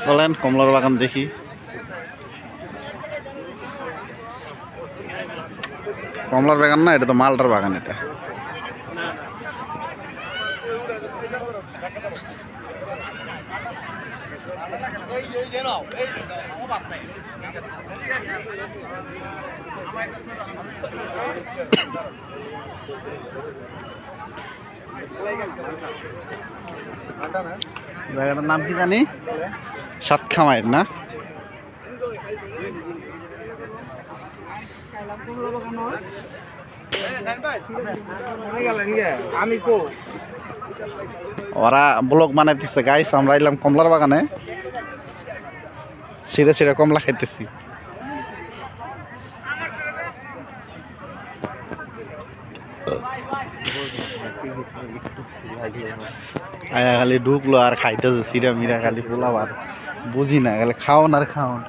বলেন কমলার বাগান দেখি। কমলার বাগান না, এটা তো মালটার বাগান। এটা জায়গাটার নাম কি জানি, সাতখামাইর না? ওরা ব্লগ বানাইতেছে গাইস, আমরা এলাম কমলার বাগানে, ছিঁড়ে ছিঁড়ে কমলা খাইতেছি। আয়া খালি ঢুকলো আর খাইতেছে সিরা মিরা, খালি পোলাও আর বুঝি না, খালি খাওন আর খাওন।